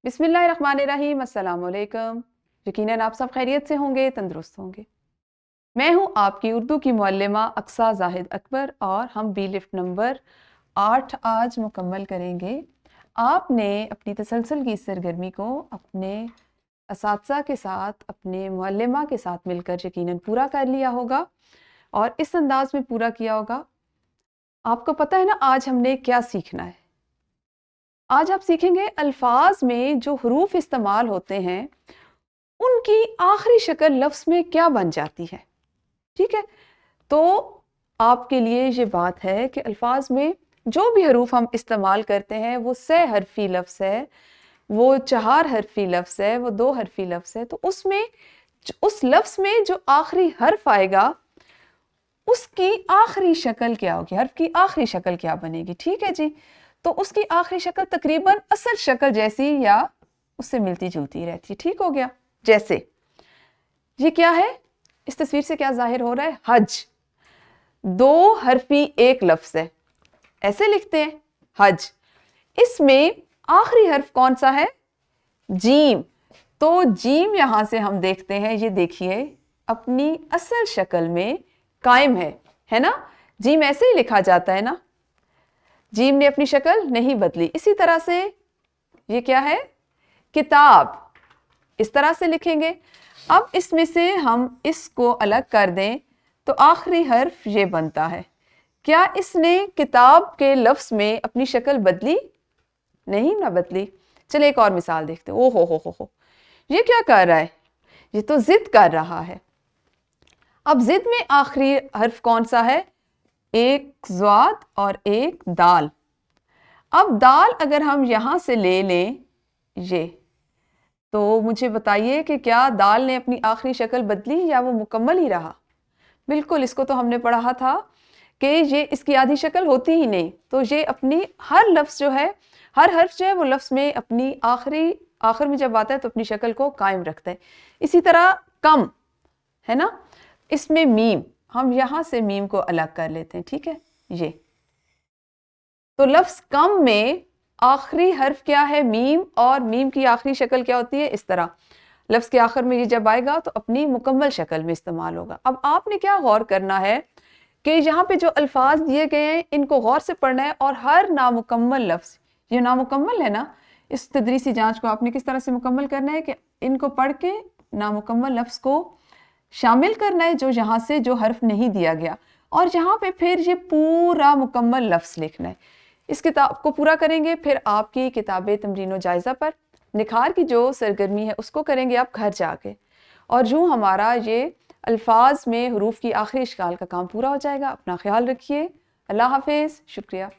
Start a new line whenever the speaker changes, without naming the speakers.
बिस्मिल्लाहिर्रहमानिर्रहीम। अस्सलाम वालेकुम। यकीनन आप सब खैरियत से होंगे, तंदुरुस्त होंगे। मैं हूं आपकी उर्दू की मुअल्लिमा अक्सा जाहिद अकबर और हम बी लिफ्ट नंबर 8 आज मुकम्मल करेंगे। आपने अपनी तसलसल की इस सरगर्मी को अपने असातिज़ा के साथ, अपने मुअल्लिमा के साथ मिलकर यकीनन पूरा कर लिया होगा और इस अंदाज में पूरा किया होगा। आपको पता है ना आज हमने क्या सीखना है? आज आप सीखेंगे अल्फाज में जो हरूफ इस्तेमाल होते हैं उनकी आखिरी शक्ल लफ्ज में क्या बन जाती है। ठीक है, तो आपके लिए ये बात है कि अल्फाज में जो भी हरूफ हम इस्तेमाल करते हैं वो 6 हरफी लफ्ज है, वो 4 हरफी लफ्ज है, वो 2 हरफी लफ्ज है। तो उसमें उस लफ्ज में जो आखिरी हर्फ आएगा उसकी आखिरी शक्ल क्या होगी, हर्फ की आखिरी शक्ल क्या बनेगी। ठीक है जी, तो उसकी आखिरी शक्ल तकरीबन असल शक्ल जैसी या उससे मिलती जुलती रहती है। ठीक हो गया। जैसे ये क्या है, इस तस्वीर से क्या जाहिर हो रहा है? हज 2 हरफी एक लफ्ज है, ऐसे लिखते हैं हज। इसमें आखिरी हर्फ कौन सा है? जीम। तो जीम यहां से हम देखते हैं, ये देखिए अपनी असल शक्ल में कायम है ना। जीम ऐसे ही लिखा जाता है ना, जीम ने अपनी शक्ल नहीं बदली। इसी तरह से ये क्या है? किताब, इस तरह से लिखेंगे। अब इसमें से हम इसको अलग कर दें तो आखिरी हर्फ ये बनता है। क्या इसने किताब के लफ्ज में अपनी शक्ल बदली? नहीं ना बदली। चलिए एक और मिसाल देखते हैं। ओ हो, ये क्या कर रहा है? ये तो जिद कर रहा है। अब जिद में आखिरी हर्फ कौन सा है? एक ज़्वाद और एक दाल। अब दाल अगर हम यहां से ले लें ये, तो मुझे बताइए कि क्या दाल ने अपनी आखिरी शक्ल बदली या वो मुकम्मल ही रहा? बिल्कुल, इसको तो हमने पढ़ा था कि ये इसकी आधी शक्ल होती ही नहीं। तो ये अपनी हर लफ्ज जो है, हर हर्फ जो है वो लफ्ज में अपनी आखिर में जब आता है तो अपनी शक्ल को कायम रखता है। इसी तरह कम है ना, इसमें मीम, हम यहां से मीम को अलग कर लेते हैं। ठीक है, ये तो लफ्ज कम में आखिरी हर्फ क्या है? मीम। और मीम की आखिरी शक्ल क्या होती है? इस तरह लफ्ज के आखिर में ये जब आएगा तो अपनी मुकम्मल शक्ल में इस्तेमाल होगा। अब आपने क्या गौर करना है कि यहाँ पे जो अल्फाज दिए गए हैं इनको गौर से पढ़ना है और हर नामुकम्मल लफ्ज, ये नामुकम्मल है ना, इस तदरीसी जांच को आपने किस तरह से मुकम्मल करना है कि इनको पढ़ के नामुकम्मल लफ्ज को शामिल करना है जो यहाँ से जो हर्फ नहीं दिया गया, और यहाँ पे फिर ये पूरा मुकम्मल लफ्ज लिखना है। इस किताब को पूरा करेंगे, फिर आपकी किताब तमरीन जायज़ा पर निखार की जो सरगर्मी है उसको करेंगे आप घर जाके, और यूँ हमारा ये अल्फाज में हरूफ की आखिरी इश्काल का काम पूरा हो जाएगा। अपना ख्याल रखिए। अल्लाह हाफिज़। शुक्रिया।